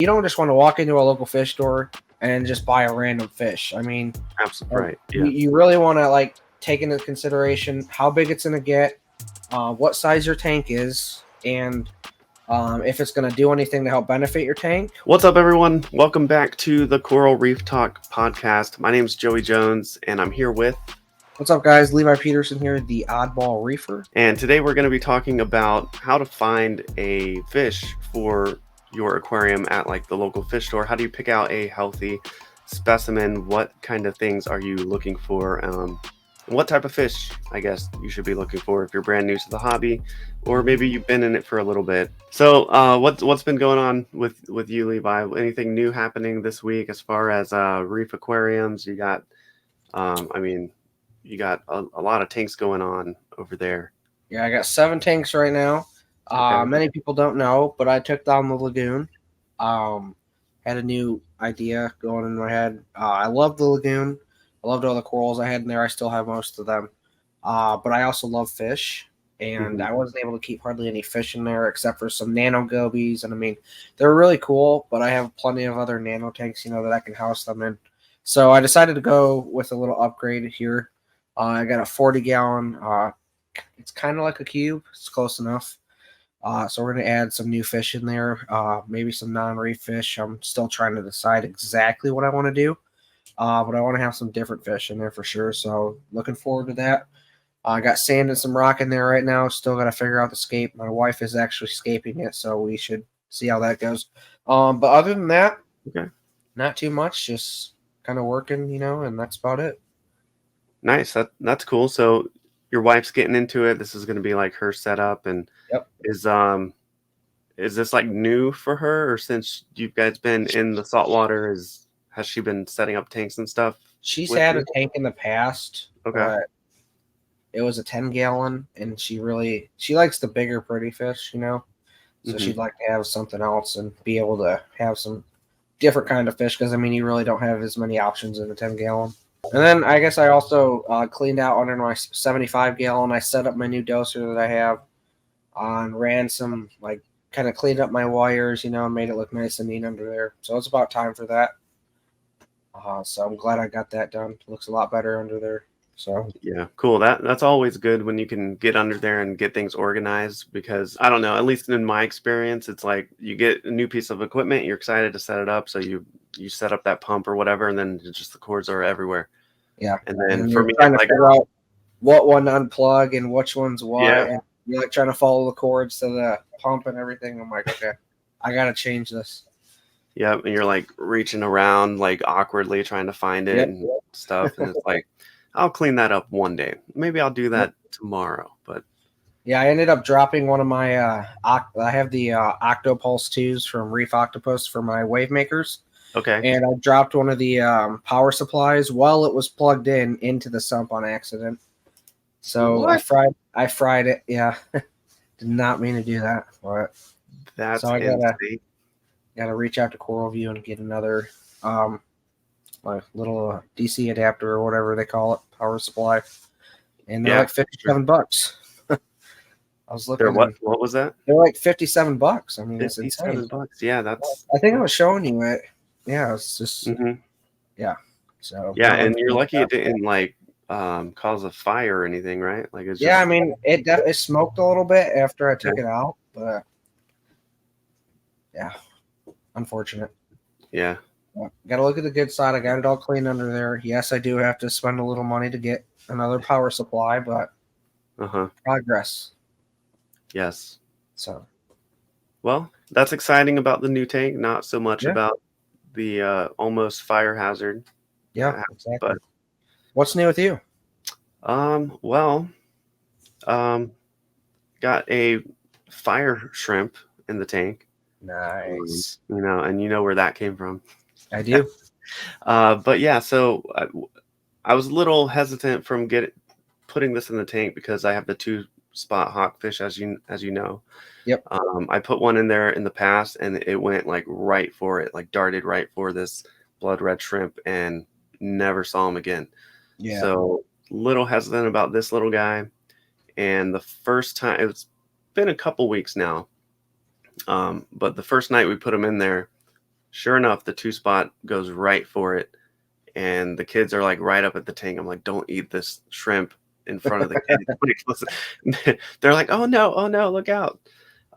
You don't just want to walk into a local fish store and just buy a random fish. I mean, Absolutely right. Yeah. you really want to take into consideration how big it's going to get, what size your tank is, and if it's going to do anything to help benefit your tank. What's up, everyone? Welcome back to the Coral Reef Talk podcast. My name is Joey Jones, and I'm here with... What's up, guys? Levi Peterson here, the oddball reefer. And today we're going to be talking about how to find a fish for your aquarium at the local fish store. How do you pick out a healthy specimen? What kind of things are you looking for? What type of fish, I guess, you should be looking for if you're brand new to the hobby, or maybe you've been in it for a little bit. So what's been going on with you, Levi? Anything new happening this week as far as reef aquariums? You got, you got a lot of tanks going on over there. Yeah, I got 7 tanks right now. Okay. Many people don't know, but I took down the lagoon. Had a new idea going in my head. I love the lagoon. I loved all the corals I had in there. I still have most of them. But I also love fish, and I wasn't able to keep hardly any fish in there except for some nano gobies. And I mean, they're really cool, but I have plenty of other nano tanks, that I can house them in. So I decided to go with a little upgrade here. I got a 40-gallon. It's kind of like a cube. It's close enough. So we're going to add some new fish in there, maybe some non-reef fish. I'm still trying to decide exactly what I want to do, but I want to have some different fish in there for sure. So looking forward to that. I got sand and some rock in there right now. Still got to figure out the scape. My wife is actually scaping it, so we should see how that goes. But other than that, okay, not too much. Just kind of working, and that's about it. Nice. That's cool. So your wife's getting into it. This is going to be like her setup, and Yep. Is this new for her, or since you guys been in the saltwater, has she been setting up tanks and stuff? She's had a tank in the past. Okay. But it was a 10-gallon, and she likes the bigger pretty fish, So she'd like to have something else and be able to have some different kind of fish, because you really don't have as many options in a 10-gallon. And then I guess I also cleaned out under my 75-gallon. I set up my new doser that I have and ran some, kind of cleaned up my wires, and made it look nice and neat under there. So it's about time for that. So I'm glad I got that done. It looks a lot better under there. So yeah, cool. That's always good when you can get under there and get things organized, because I don't know, at least in my experience, it's like you get a new piece of equipment, you're excited to set it up, so you set up that pump or whatever, and then just the cords are everywhere. Yeah, and then for me, trying to figure out what one to unplug and which one's what, and you're trying to follow the cords to the pump and everything. I'm like, okay, I gotta change this. Yeah, and you're reaching around awkwardly trying to find it and stuff, and it's like, I'll clean that up one day. Maybe I'll do that tomorrow. But yeah, I ended up dropping one of my I have the Octopulse 2s from Reef Octopus for my wave makers. Okay. And I dropped one of the power supplies while it was plugged into the sump on accident. So what? I fried it. Yeah. Did not mean to do that. But that's so I gotta reach out to Coral View and get another little DC adapter or whatever they call it, power supply. And they're like $57. I was looking. What was that? They're like $57. I mean, it's insane. $57. Yeah, that's. I think I was showing you it. Yeah, it's just. Yeah. So. Yeah, and you're lucky it didn't cause a fire or anything, right? It's yeah, just, it smoked a little bit after I took it out, but yeah, unfortunate. Yeah. Got to look at the good side. I got it all clean under there. Yes, I do have to spend a little money to get another power supply, but progress. Yes. So. Well, that's exciting about the new tank. Not so much about the almost fire hazard. Yeah, exactly. But what's new with you? Got a fire shrimp in the tank. Nice. And you know where that came from. I do. But yeah, so I was a little hesitant from putting this in the tank because I have the 2-spot hawkfish, as you know. Yep. I put one in there in the past, and it went right for it, darted right for this blood red shrimp, and never saw him again. Yeah. So little hesitant about this little guy. And the first time, it's been a couple weeks now, but the first night we put him in there, Sure enough, the 2-spot goes right for it, and the kids are like right up at the tank. I'm like, don't eat this shrimp in front of the kids. Like, listen. They're like, oh no, look out.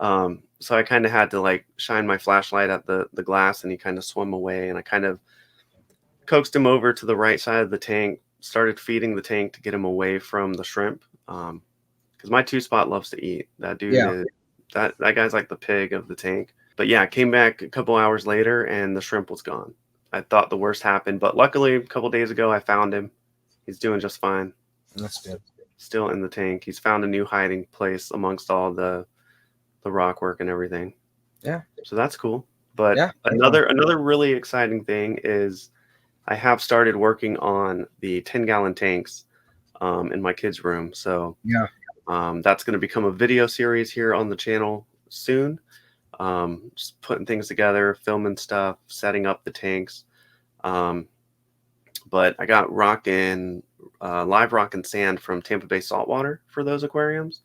So I kind of had to like shine my flashlight at the glass, and he kind of swam away, and I kind of coaxed him over to the right side of the tank, started feeding the tank to get him away from the shrimp. Because my 2-spot loves to eat. That dude Yeah. is that guy's like the pig of the tank. But yeah, I came back a couple hours later and the shrimp was gone. I thought the worst happened, but luckily a couple days ago I found him. He's doing just fine. That's good. Still in the tank. He's found a new hiding place amongst all the rock work and everything. Yeah. So that's cool. But Yeah. another really exciting thing is I have started working on the 10-gallon tanks in my kids' room. So Yeah. that's going to become a video series here on the channel soon. Just putting things together, filming stuff, setting up the tanks. But I got live rock and sand from Tampa Bay Saltwater for those aquariums.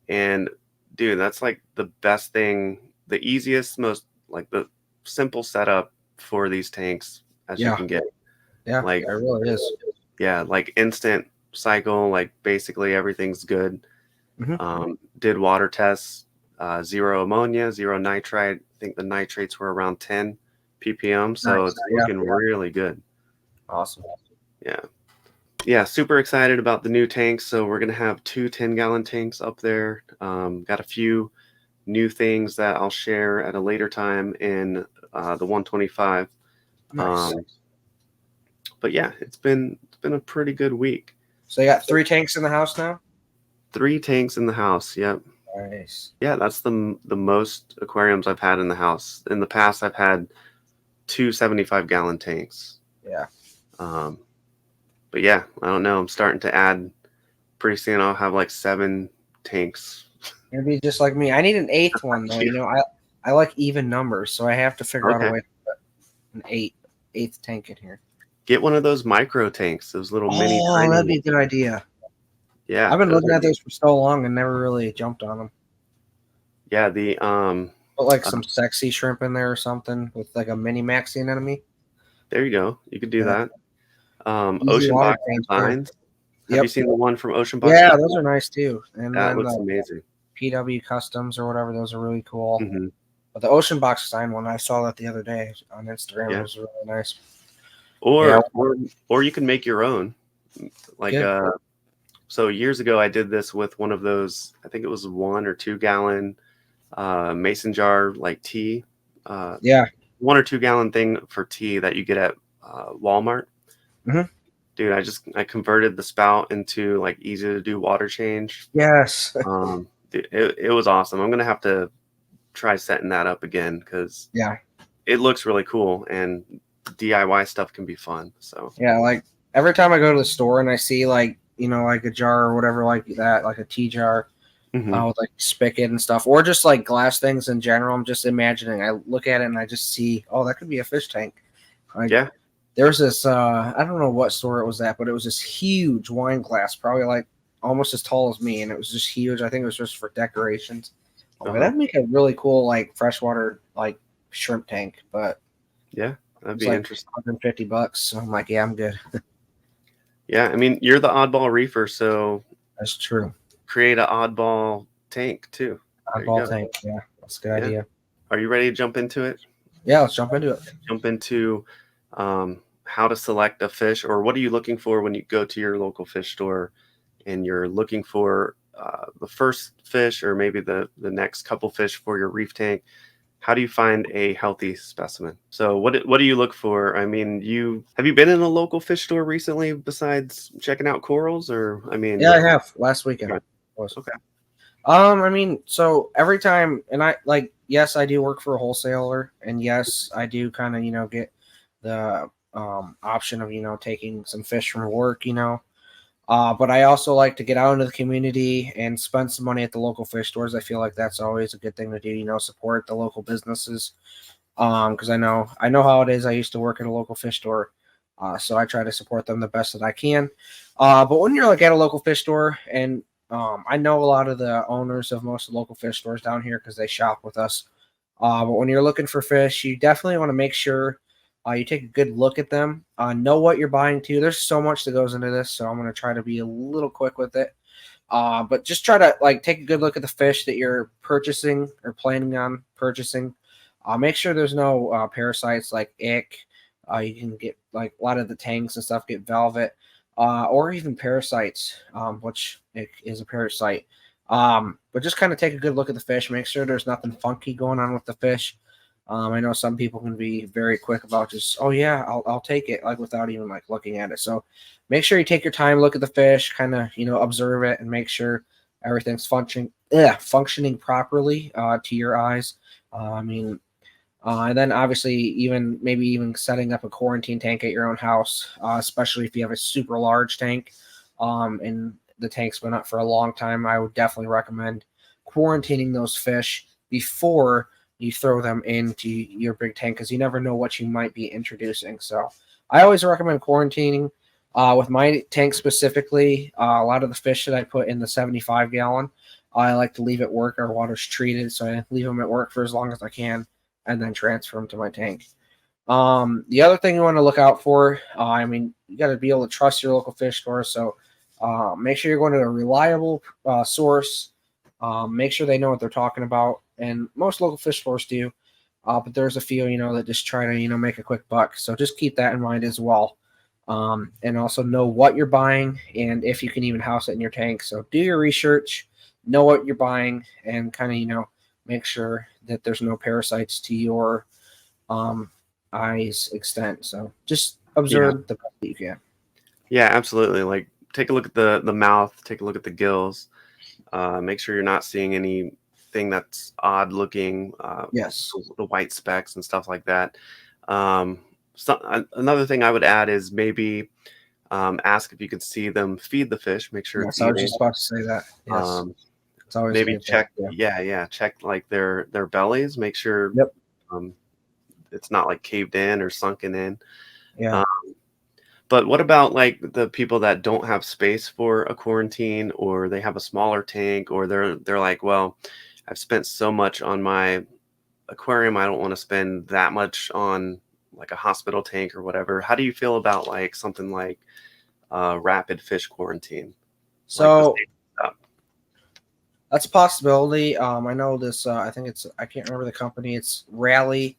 And dude, that's like the best thing, the easiest, most like the simple setup for these tanks as you can get. Yeah, Like, it really is. Yeah, like instant cycle, like basically everything's good. Did water tests, 0 ammonia, 0 nitrite. I think the nitrates were around 10 ppm, so Nice. it's looking really good. Awesome. Yeah, super excited about the new tanks. So we're gonna have 2 10-gallon tanks up there. Got a few new things that I'll share at a later time in the 125. Nice. But yeah, it's been a pretty good week. So you got 3 tanks in the house now? 3 tanks in the house. Yep. Nice. Yeah, that's the most aquariums I've had in the house. In the past, I've had 2 75-gallon tanks. Yeah. But yeah, I don't know. I'm starting to add. Pretty soon, I'll have like 7 tanks. Maybe just like me. I need an 8th one though. You know, I like even numbers, so I have to figure out a way to put an 8th tank in here. Get one of those micro tanks, those little mini. Oh, that'd be a good idea. Yeah, I've been looking at those for so long and never really jumped on them. Yeah, Put like some sexy shrimp in there or something with like a mini maxi anemone. There you go. You could do that. Easy Ocean water Box tanks, Designs. Yep. Have you seen the one from Ocean Box? Yeah, those are nice too. And that then looks amazing. PW Customs or whatever, those are really cool. Mm-hmm. But the Ocean Box Design one, I saw that the other day on Instagram. It was really nice. Or you can make your own. Like so years ago I did this with one of those, I think it was 1 or 2 gallon mason jar like tea. 1 or 2 gallon thing for tea that you get at Walmart. Dude, I converted the spout into like easy to do water change. Yes. It was awesome. I'm gonna have to try setting that up again because it looks really cool and DIY stuff can be fun. So yeah, like every time I go to the store and I see like, you know, like a jar or whatever like that, like a tea jar with like spigot and stuff, or just like glass things in general, I'm just imagining. I look at it and I just see, oh, that could be a fish tank. Like, there's this I don't know what store it was at, but it was this huge wine glass, probably like almost as tall as me, and it was just huge. I think it was just for decorations. That'd make a really cool like freshwater like shrimp tank, but yeah, that'd be like interesting. $150. So I'm like, yeah, I'm good. Yeah, I mean, you're the oddball reefer, so that's true. Create an oddball tank too. Oddball tank, yeah, that's a good idea. Are you ready to jump into it? Yeah, let's jump into it. Jump into how to select a fish, or what are you looking for when you go to your local fish store and you're looking for the first fish or maybe the next couple fish for your reef tank. How do you find a healthy specimen? So what do you look for? I mean, have you been in a local fish store recently besides checking out corals? Or I mean, yeah, I have last weekend. Okay. I mean, so every time, and I like, yes, I do work for a wholesaler, and yes, I do kind of, you know, get the option of, you know, taking some fish from work, you know. But I also like to get out into the community and spend some money at the local fish stores. I feel like that's always a good thing to do, you know, support the local businesses. Because I know how it is. I used to work at a local fish store, so I try to support them the best that I can. But when you're like at a local fish store, and I know a lot of the owners of most of the local fish stores down here because they shop with us. But when you're looking for fish, you definitely want to make sure you take a good look at them. Know what you're buying too. There's so much that goes into this, so I'm going to try to be a little quick with it. But just try to like take a good look at the fish that you're purchasing or planning on purchasing. Make sure there's no parasites like ick. You can get like a lot of the tangs and stuff get velvet, or even parasites, which ick is a parasite. But just kind of take a good look at the fish. Make sure there's nothing funky going on with the fish. I know some people can be very quick about just, oh yeah, I'll take it, like without even like looking at it. So make sure you take your time, look at the fish, kind of observe it, and make sure everything's functioning properly to your eyes. And then obviously maybe even setting up a quarantine tank at your own house, especially if you have a super large tank, and the tank's been up for a long time. I would definitely recommend quarantining those fish before you throw them into your big tank, because you never know what you might be introducing. So I always recommend quarantining. With my tank specifically, a lot of the fish that I put in the 75 gallon, I like to leave at work. Our water's treated, so I leave them at work for as long as I can and then transfer them to my tank. The other thing you want to look out for, you got to be able to trust your local fish store. So make sure you're going to a reliable source. Make sure they know what they're talking about. And most local fish stores do. But there's a few, that just try to, make a quick buck. So just keep that in mind as well. And also know what you're buying and if you can even house it in your tank. So do your research, know what you're buying, and kind of, make sure that there's no parasites to your eyes extent. So just observe the best that you can. Yeah, absolutely. Like take a look at the mouth, take a look at the gills. Make sure you're not seeing anything that's odd looking. Yes. The white specks and stuff like that. Another thing I would add is maybe ask if you could see them feed the fish. Make sure it's I was eating. just about to say that. Yes. It's always Maybe good check. thing, Check like their bellies. Make sure Yep. it's not like caved in or sunken in. Yeah. But what about like the people that don't have space for a quarantine, or they have a smaller tank, or they're like, well, I've spent so much on my aquarium, I don't want to spend that much on like a hospital tank or whatever. How do you feel about like something like rapid fish quarantine? So like that's a possibility. I know this. I think I can't remember the company. It's Rally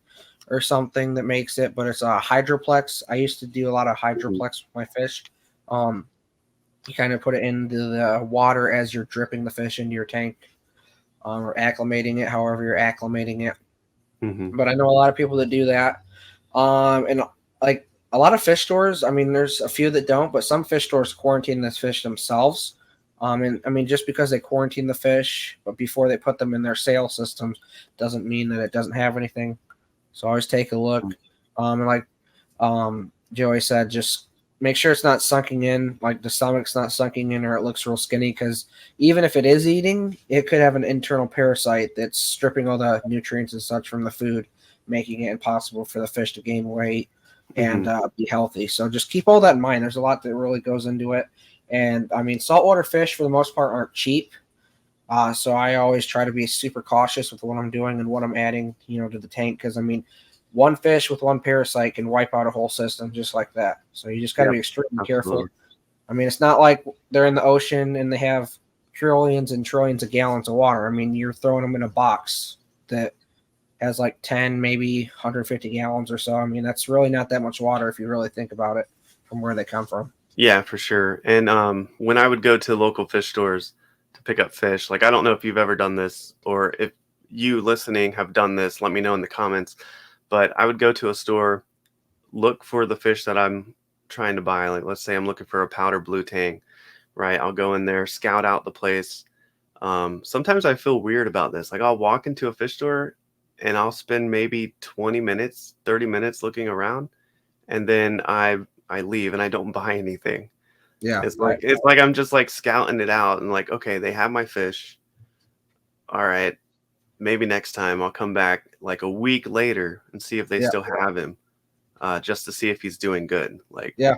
or something that makes it, but it's a Hydroplex. I used to do a lot of Hydroplex with my fish. You kind of put it into the water as you're dripping the fish into your tank, or acclimating it, however you're acclimating it. Mm-hmm. But I know a lot of people that do that. And like a lot of fish stores, there's a few that don't, but some fish stores quarantine this fish themselves. And just because they quarantine the fish, but before they put them in their sale systems, doesn't mean that it doesn't have anything. So always take a look. And like Joey said, just make sure it's not sunking in, like the stomach's not sunking in, or it looks real skinny. Because even if it is eating, it could have an internal parasite that's stripping all the nutrients and such from the food, making it impossible for the fish to gain weight and be healthy. So just keep all that in mind. There's a lot that really goes into it. And saltwater fish for the most part aren't cheap. So I always try to be super cautious with what I'm doing and what I'm adding, to the tank. Because one fish with one parasite can wipe out a whole system just like that. So you just got to be extremely careful. It's not like they're in the ocean and they have trillions and trillions of gallons of water. You're throwing them in a box that has like 10, maybe 150 gallons or so. That's really not that much water if you really think about it from where they come from. Yeah, for sure. And when I would go to local fish stores to pick up fish, like I don't know if you've ever done this, or if you listening have done this, let me know in the comments. But I would go to a store, look for the fish that I'm trying to buy. Like let's say I'm looking for a powder blue tang, right? I'll go in there, scout out the place. Sometimes I feel weird about this. Like I'll walk into a fish store and I'll spend maybe 20 minutes, 30 minutes looking around, and then I leave and I don't buy anything. Yeah. It's like I'm just like scouting it out and like, okay, they have my fish. All right, maybe next time I'll come back like a week later and see if they still have him, just to see if he's doing good. Like, yeah,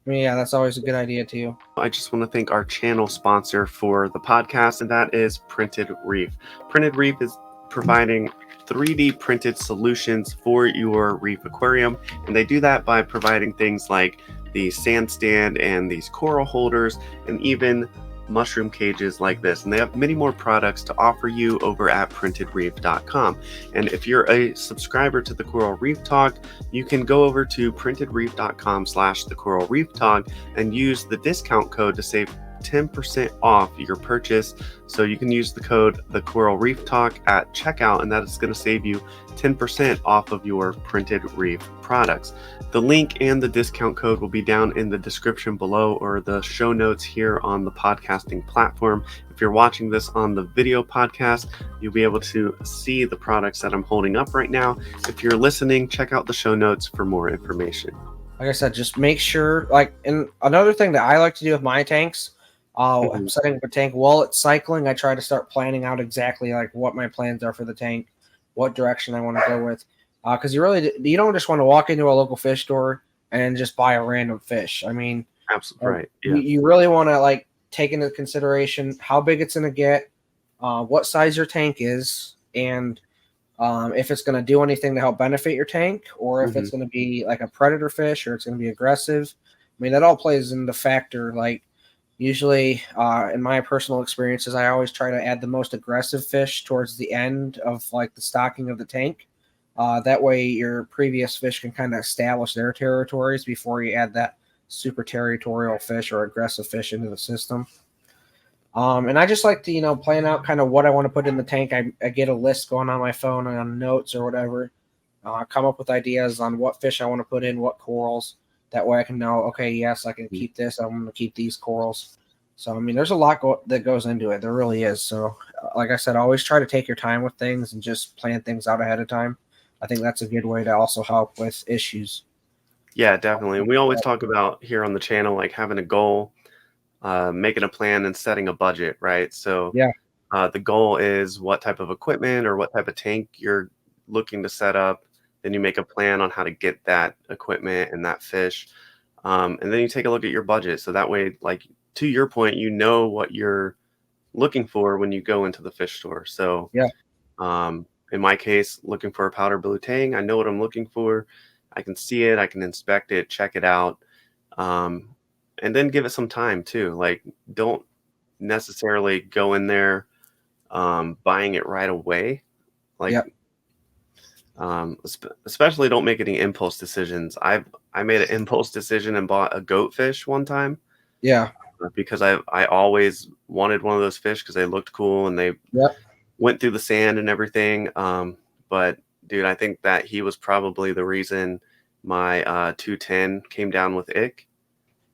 that's always a good idea too. I just want to thank our channel sponsor for the podcast, and that is Printed Reef. Printed Reef is providing 3D printed solutions for your reef aquarium. And they do that by providing things like the sand stand and these coral holders and even mushroom cages like this. And they have many more products to offer you over at printedreef.com. And if you're a subscriber to the Coral Reef Talk, you can go over to printedreef.com/TheCoralReefTalk and use the discount code to save 10% off your purchase. So you can use the code TheCoralReefTalk at checkout, and that is going to save you 10% off of your Printed Reef products. The link and the discount code will be down in the description below or the show notes here on the podcasting platform. If you're watching this on the video podcast, you'll be able to see the products that I'm holding up right now. If you're listening, check out the show notes for more information. Like I said, just make sure, and another thing that I like to do with my tanks, I'm setting up a tank while it's cycling. I try to start planning out exactly like what my plans are for the tank, what direction I want to go with. Because you don't just want to walk into a local fish store and just buy a random fish. I mean, absolutely right. Yeah. You really want to take into consideration how big it's going to get, what size your tank is, and if it's going to do anything to help benefit your tank, or if it's going to be like a predator fish or it's going to be aggressive. I mean, that all plays into factor. Usually, in my personal experiences, I always try to add the most aggressive fish towards the end of the stocking of the tank. That way your previous fish can kind of establish their territories before you add that super territorial fish or aggressive fish into the system. And I just like to, plan out kind of what I want to put in the tank. I get a list going on my phone and on notes or whatever. Come up with ideas on what fish I want to put in, what corals. That way I can know, okay, yes, I can keep this. I'm going to keep these corals. So, I mean, there's a lot that goes into it. There really is. So, like I said, always try to take your time with things and just plan things out ahead of time. I think that's a good way to also help with issues. Yeah, definitely. We always talk about here on the channel, having a goal, making a plan and setting a budget, right? So yeah, the goal is what type of equipment or what type of tank you're looking to set up. Then you make a plan on how to get that equipment and that fish. And then you take a look at your budget. So that way, to your point, you know what you're looking for when you go into the fish store. So yeah. In my case, looking for a powder blue tang, I know what I'm looking for. I can see it, I can inspect it, check it out, and then give it some time too. Don't necessarily go in there buying it right away. Yep. Especially don't make any impulse decisions. I made an impulse decision and bought a goatfish one time. Yeah. Because I always wanted one of those fish because they looked cool and they went through the sand and everything. But dude, I think that he was probably the reason my 210 came down with ick.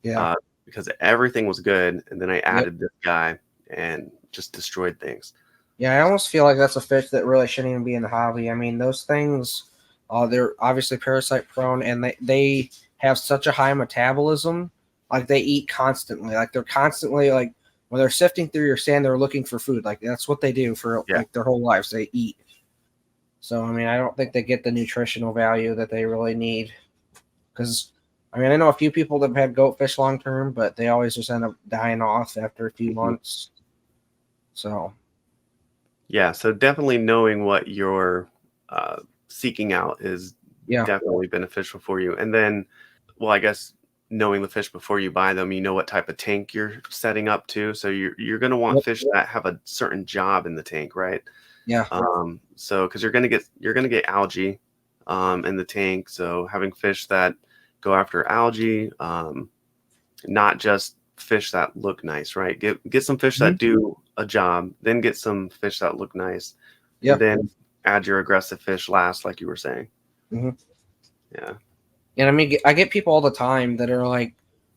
Yeah. Because everything was good, and then I added this guy and just destroyed things. Yeah, I almost feel like that's a fish that really shouldn't even be in the hobby. I mean, those things, they're obviously parasite prone, and they have such a high metabolism. They eat constantly. They're constantly when they're sifting through your sand, they're looking for food. That's what they do for their whole lives. They eat. So I mean, I don't think they get the nutritional value that they really need. Because I mean, I know a few people that have had goatfish long term, but they always just end up dying off after a few months. So. Yeah, so definitely knowing what you're seeking out is definitely beneficial for you. And then, well, I guess knowing the fish before you buy them, you know what type of tank you're setting up to. So you're going to want fish that have a certain job in the tank, right? Yeah. So because you're going to get algae in the tank. So having fish that go after algae, not just fish that look nice, right? Get some fish that do a job, then get some fish that look nice, and then add your aggressive fish last, like you were saying. Yeah. And I mean, I get people all the time that are like,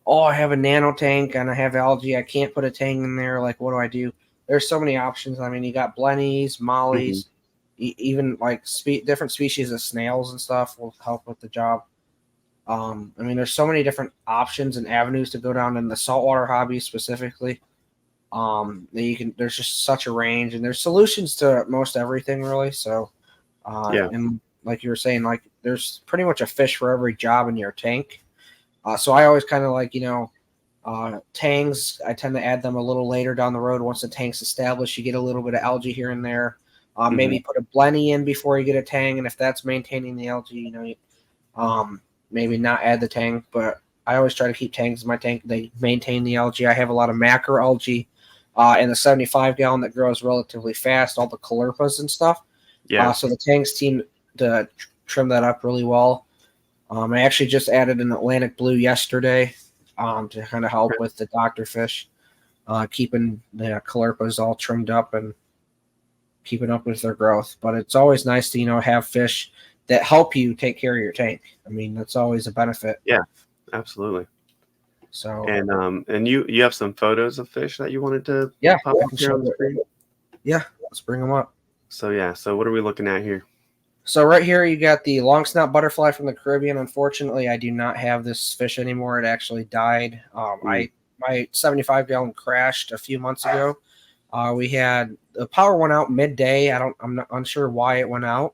"Oh, I have a nano tank and I have algae. I can't put a tang in there. What do I do?" There's so many options. I mean, you got blennies, mollies, even different species of snails and stuff will help with the job. I mean, there's so many different options and avenues to go down in the saltwater hobby specifically. There's just such a range, and there's solutions to most everything really. So, and like you were saying, there's pretty much a fish for every job in your tank. So I always kind of tangs. I tend to add them a little later down the road. Once the tank's established, you get a little bit of algae here and there. Maybe put a blenny in before you get a tang, and if that's maintaining the algae, maybe not add the tang. But I always try to keep tangs in my tank. They maintain the algae. I have a lot of macroalgae in the 75-gallon that grows relatively fast, all the caulerpas and stuff. Yeah. So the tanks seem to trim that up really well. I actually just added an Atlantic blue yesterday to kind of help with the doctor fish, keeping the caulerpas all trimmed up and keeping up with their growth. But it's always nice to, have fish that help you take care of your tank. I mean, that's always a benefit. Yeah, absolutely. So and you have some photos of fish that you wanted to pop up here on the screen? Yeah, let's bring them up. So what are we looking at here? So right here you got the long snout butterfly from the Caribbean. Unfortunately, I do not have this fish anymore. It actually died. My 75-gallon crashed a few months ago. We had the power went out midday. I'm not unsure why it went out,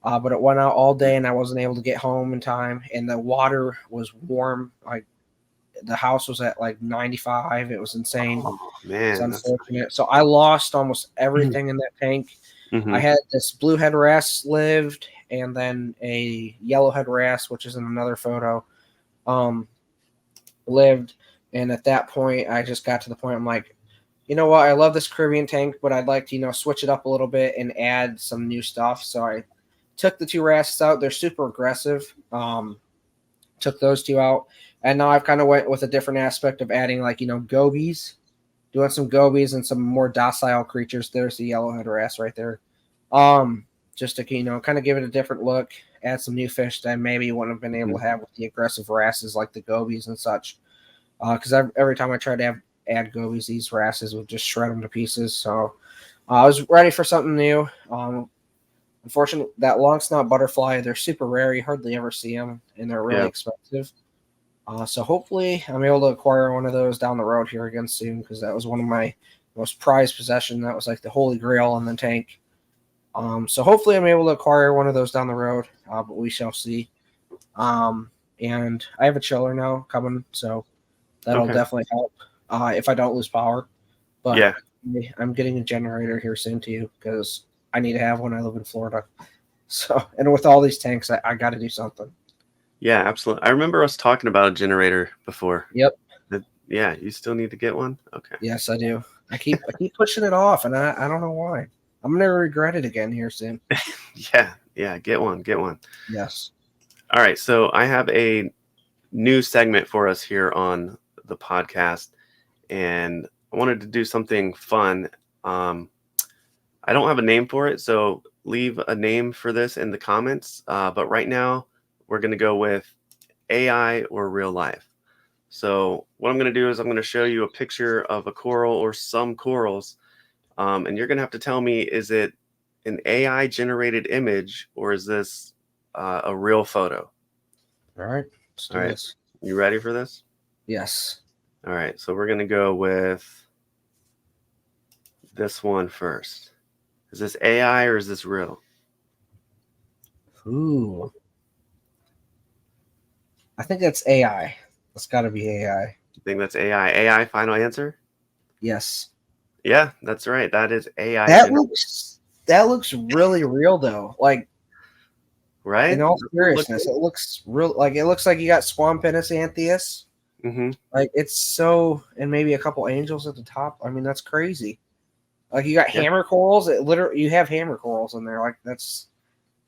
but it went out all day, and I wasn't able to get home in time. And the water was warm. Like the house was at like 95. It was insane. Oh, man, it's unfortunate. So I lost almost everything in that tank. I had this blue head wrasse lived, and then a yellowhead wrasse, which is in another photo, lived. And at that point, I just got to the point. I'm like, you know what? I love this Caribbean tank, but I'd like to, switch it up a little bit and add some new stuff. So I took the two wrasses out. They're super aggressive. Took those two out. And now I've kind of went with a different aspect of adding gobies, doing some gobies and some more docile creatures. There's the yellowhead wrasse right there. Just to, kind of give it a different look, add some new fish that I maybe wouldn't have been able to have with the aggressive wrasses like the gobies and such. Because every time I tried to add gobies, these wrasses would just shred them to pieces. So I was ready for something new. Unfortunately, that long snout butterfly, they're super rare. You hardly ever see them, and they're really expensive. So hopefully I'm able to acquire one of those down the road here again soon, because that was one of my most prized possessions. That was like the holy grail in the tank. So hopefully I'm able to acquire one of those down the road, but we shall see. And I have a chiller now coming, so that'll definitely help if I don't lose power. But I'm getting a generator here soon too, because I need to have one. I live in Florida. So, and with all these tanks, I got to do something. Yeah, absolutely. I remember us talking about a generator before. Yep. Yeah, you still need to get one? Okay. Yes, I do. I keep pushing it off, and I don't know why. I'm going to regret it again here soon. Yeah, get one. Yes. All right, so I have a new segment for us here on the podcast, and I wanted to do something fun. I don't have a name for it, so leave a name for this in the comments. But right now, we're going to go with AI or real life. So what I'm going to do is I'm going to show you a picture of a coral or some corals, and you're going to have to tell me, is it an AI generated image or is this a real photo? All right. Let's do this. You ready for this? Yes. All right. So we're going to go with this one first. Is this AI or is this real? Ooh. I think that's AI. That's got to be AI. You think that's AI? AI final answer? Yes. Yeah, that's right. That is AI. That looks really real though. Like, right? In all seriousness, it looks real. Like it looks like you got Swampinus anthias. Like it's so, and maybe a couple angels at the top. I mean, that's crazy. Like you got hammer corals. It literally, you have hammer corals in there. Like that's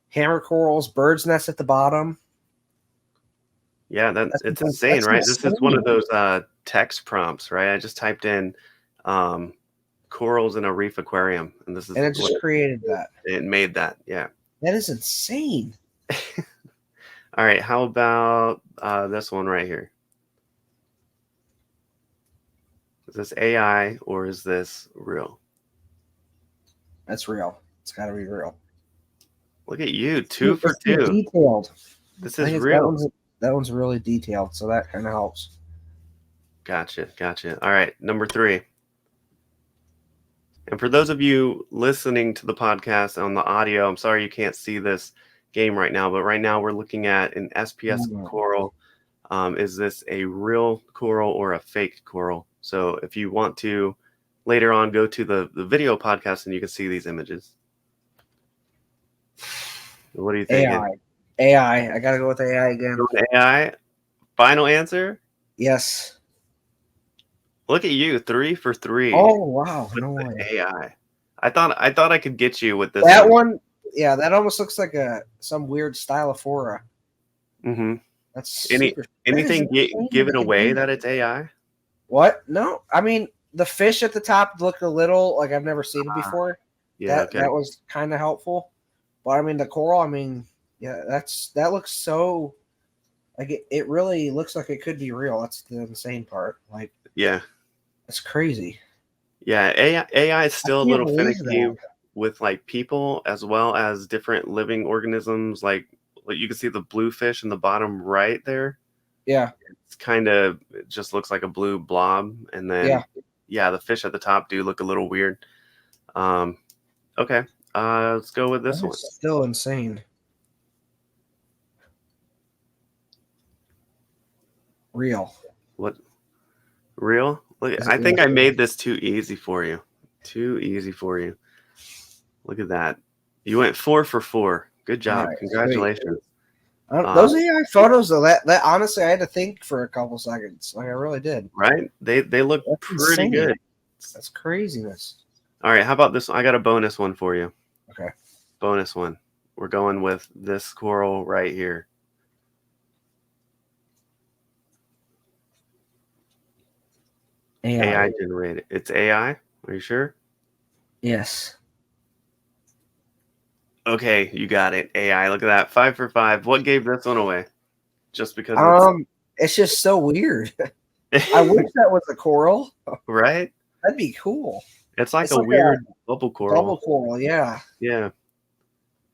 hammer corals, bird's nest at the bottom. Yeah, it's insane, right? This is one of those text prompts, right? I just typed in corals in a reef aquarium, and this is it just created that. It made that, yeah. That is insane. All right, how about this one right here? Is this AI or is this real? That's real. It's got to be real. Look at you, 2 for 2. Detailed. This is real. That one's really detailed, so that kind of helps. Gotcha. All right, number 3. And for those of you listening to the podcast on the audio, I'm sorry you can't see this game right now, but right now we're looking at an SPS coral. Is this a real coral or a fake coral? So if you want to later on go to the video podcast and you can see these images. What are you thinking? AI. AI. I gotta go with AI again. Going AI. Final answer. Yes. Look at you, 3 for 3 Oh wow, with no the way. AI. I thought I could get you with this That one. one, yeah, that almost looks like some weird Stylophora. Hmm. That's Any super. That is anything insane that given it can away do that that. it's AI? What? No, I mean the fish at the top look a little like I've never seen it Ah, before. yeah. That Okay. that was kind of helpful, but I mean the coral. I mean, yeah, that looks so like it really looks like it could be real. That's the insane part. Like Yeah. that's crazy. Yeah. AI is I still a can't little believe finicky that. with like people as well as different living organisms. Like you can see the blue fish in the bottom right there. Yeah, It's kind of, it just looks like a blue blob, and yeah, then yeah, the fish at the top do look a little weird. Um, okay, let's go with this that one. is still insane. Real. What, real? Look, Is it I think real? I made this too easy for you. Too easy for you. Look at that. You went 4 for 4. Good All job. right, sweet. Congratulations. Uh, Those AI photos, though, that honestly, I had to think for a couple seconds. Like I really did. right? They look That's pretty insane. good. That's craziness. All right, how about this one? I got a bonus one for you. Okay. Bonus one. We're going with this coral right here. AI. AI generated. It's AI. Are you sure? Yes. Okay, you got it. AI. Look at that. 5 for 5. What gave this one away? Just because it's It's just so weird. I wish that was a coral. right? That'd be cool. It's like It's a like a weird bubble double coral. coral, yeah. Yeah.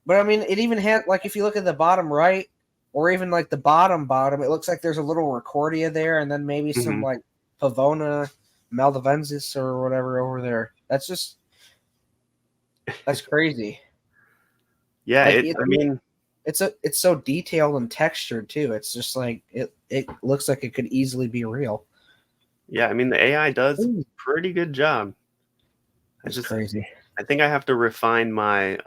But I mean, it even had like if you look at the bottom right, or even like the bottom, it looks like there's a little Recordia there, and then maybe some Hmm. like Pavona maldivensis or whatever over there. That's crazy. Yeah, Like I mean, it's so detailed and textured too. It's just like it looks like it could easily be real. yeah, I mean the AI does a Ooh, pretty good job. I that's just crazy. I think I have to refine my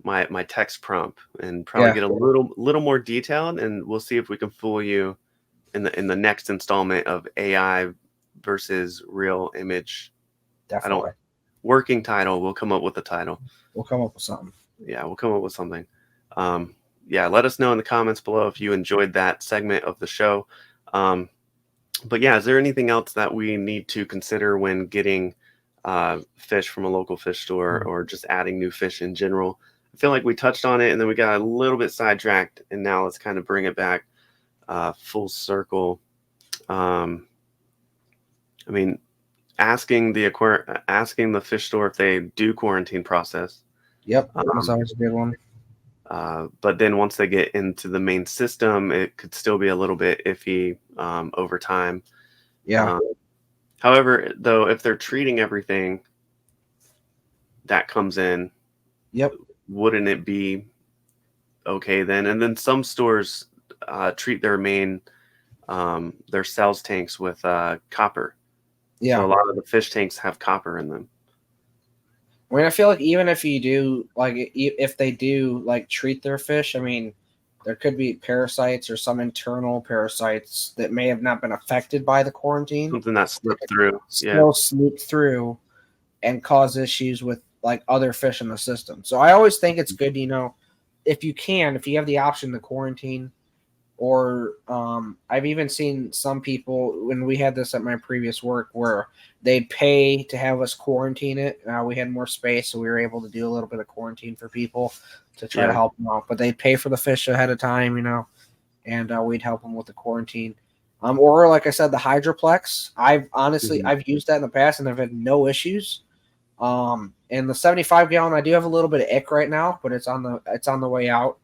my text prompt and probably Yeah, get a little more detailed, and we'll see if we can fool you in the next installment of AI versus real image. I don't, definitely. working title. We'll come up with a title. We'll come up with something. Yeah, we'll come up with something. Yeah, let us know in the comments below if you enjoyed that segment of the show. Um, but yeah, is there anything else that we need to consider when getting fish from a local fish store, or just adding new fish in general? I feel like we touched on it and then we got a little bit sidetracked, and now let's kind of bring it back full circle. Um, I mean, asking the fish store if they do quarantine process. Yep, that's Um, always a good one. but then once they get into the main system, it could still be a little bit iffy over time. Yeah, Um, however, though, if they're treating everything that comes in, yep, wouldn't it be okay then? And then some stores treat their cells tanks with copper. So a yeah. lot of the fish tanks have copper in them. I mean, I feel like even if you do like if they do like treat their fish, I mean, there could be parasites or some internal parasites that may have not been affected by the quarantine Something that slipped through. Yeah. still sneak through and cause issues with like other fish in the system. So I always think it's good, if you can, if you have the option to quarantine, or I've even seen some people when we had this at my previous work where they'd pay to have us quarantine it. We had more space, so we were able to do a little bit of quarantine for people to try to Yeah. help them out. But they'd pay for the fish ahead of time, and we'd help them with the quarantine. Or like I said, the Hydroplex. Mhm. I've used that in the past and I've had no issues. And the 75 gallon, I do have a little bit of ick right now, but it's on the way out.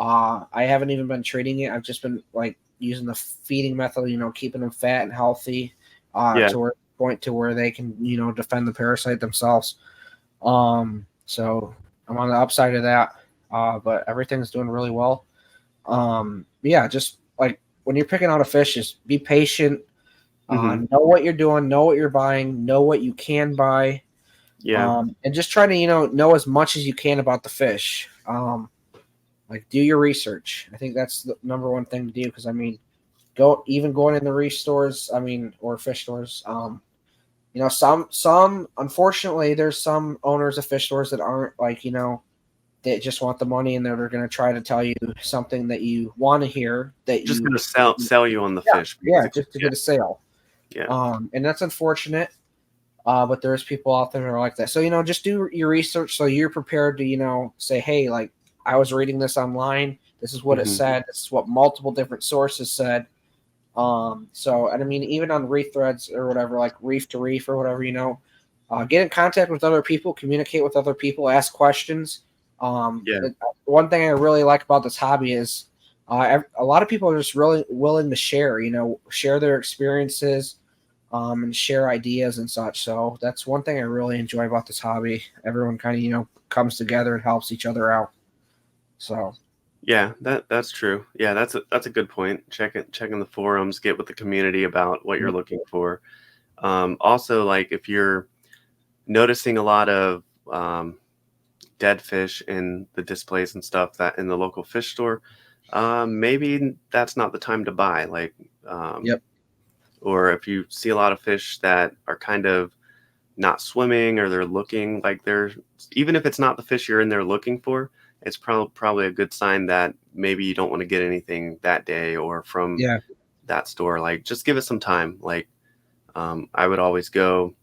I haven't even been treating it. I've just been like using the feeding method, keeping them fat and healthy, Yeah. to where point to where they can, defend the parasite themselves. So I'm on the upside of that. But everything's doing really well. Yeah, just like when you're picking out a fish, just be patient. Hmm. Know what you're doing, know what you're buying, know what you can buy, Yeah. and just try to know as much as you can about the fish. Like do your research. I think that's the number one thing to do because I mean, going in the reef stores. I mean, or fish stores. You know, some unfortunately, there's some owners of fish stores that aren't like they just want the money and they're going to try to tell you something that you want to hear that Just you gonna sell you on the yeah, fish, yeah, basically. just to get a sale. Yeah. And that's unfortunate. But there's people out there that are like that. So, just do your research so you're prepared to, say, hey, like I was reading this online. This is what it Mhm. said. This is what multiple different sources said. So, and I mean, even on reef threads or whatever, like reef to reef or whatever, get in contact with other people, communicate with other people, ask questions. Yeah. One thing I really like about this hobby is a lot of people are just really willing to share, share their experiences, and share ideas and such. So that's one thing I really enjoy about this hobby. Everyone kind of, comes together and helps each other out. So Yeah, that's true. Yeah, that's a good point. Checking the forums, get with the community about what you're looking for. Also, like if you're noticing a lot of dead fish in the displays and stuff that in the local fish store, maybe that's not the time to buy. Like, yep. or if you see a lot of fish that are kind of not swimming or they're looking like they're, even if it's not the fish you're in there looking for, it's probably a good sign that maybe you don't want to get anything that day or from Yeah. that store. Like just give it some time. Like I would always go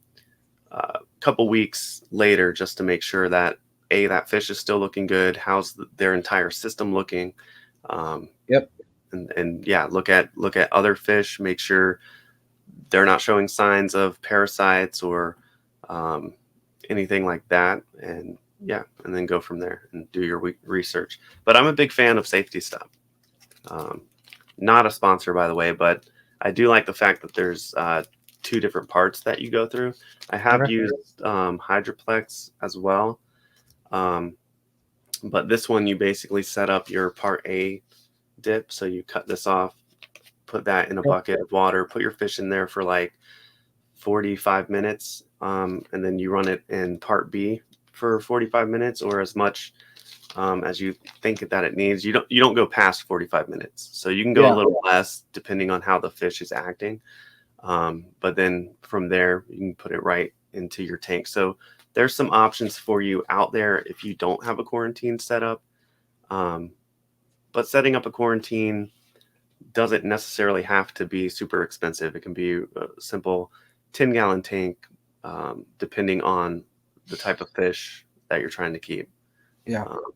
a couple weeks later just to make sure that that fish is still looking good. How's their entire system looking? Um, Yep. and yeah, look at other fish, make sure they're not showing signs of parasites or um, anything like that, and yeah, and then go from there and do your research. But I'm a big fan of safety stuff. um, Not a sponsor, by the way, but I do like the fact that there's two different parts that you go through. I have Okay. used Hydroplex as well, um, but this one you basically set up your part A dip, so you cut this off, put that in a Yep. bucket of water, put your fish in there for like 45 minutes, and then you run it in part B for 45 minutes or as much as you think that it needs. You don't go past 45 minutes, so you can go a Yeah. little less depending on how the fish is acting. But then from there, you can put it right into your tank. So there's some options for you out there if you don't have a quarantine set up. Um, but setting up a quarantine doesn't necessarily have to be super expensive. It can be a simple 10-gallon tank, depending on the type of fish that you're trying to keep. Yeah. Um,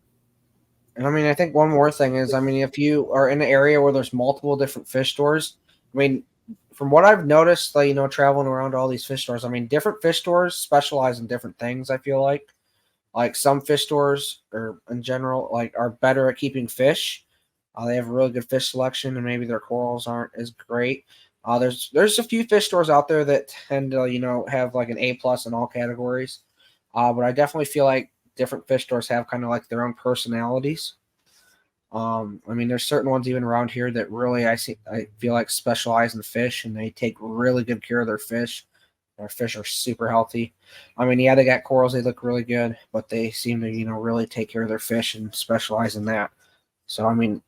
And I mean, I think one more thing is, I mean, if you are in an area where there's multiple different fish stores, I mean, from what I've noticed, like, traveling around all these fish stores, I mean, different fish stores specialize in different things. I feel like some fish stores or in general, like are better at keeping fish. They have a really good fish selection and maybe their corals aren't as great. There's a few fish stores out there that tend to, have like an A+ in all categories. But I definitely feel like different fish stores have kind of like their own personalities. I mean, there's certain ones even around here that really I feel like specialize in fish and they take really good care of their fish. Their fish are super healthy. I mean, yeah, they got corals, they look really good, but they seem to, really take care of their fish and specialize in that. So, I mean,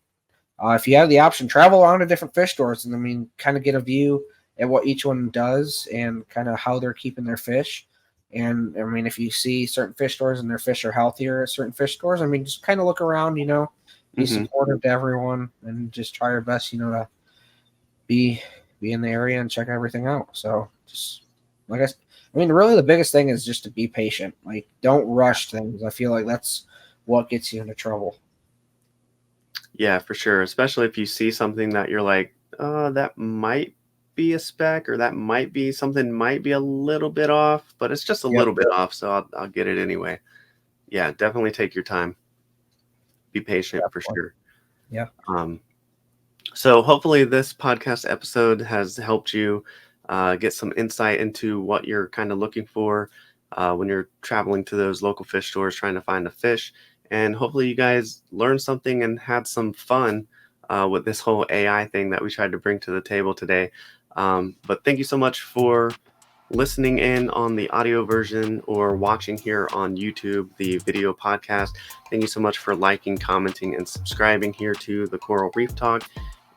if you have the option, travel around to different fish stores and I mean, kind of get a view at what each one does and kind of how they're keeping their fish. And I mean, if you see certain fish stores and their fish are healthier at certain fish stores, I mean, just kind of look around, be mhm. supportive to everyone and just try your best, to be in the area and check everything out. So just like I mean, really the biggest thing is just to be patient. Like, don't rush things. I feel like that's what gets you into trouble. Yeah, for sure. Especially if you see something that you're like, that might be a speck, or that might be something might be a little bit off, but it's just a Yep. little bit off, so I'll get it anyway. Yeah, definitely take your time. Be patient for Definitely. sure. Yeah. Um, so hopefully this podcast episode has helped you get some insight into what you're kind of looking for when you're traveling to those local fish stores trying to find a fish. And hopefully you guys learned something and had some fun with this whole AI thing that we tried to bring to the table today. But thank you so much for listening in on the audio version or watching here on YouTube, the video podcast. Thank you so much for liking, commenting, and subscribing here to the Coral Reef Talk.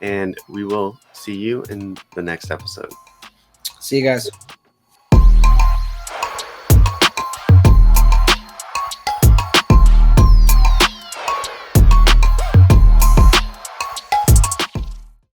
And we will see you in the next episode. See you guys.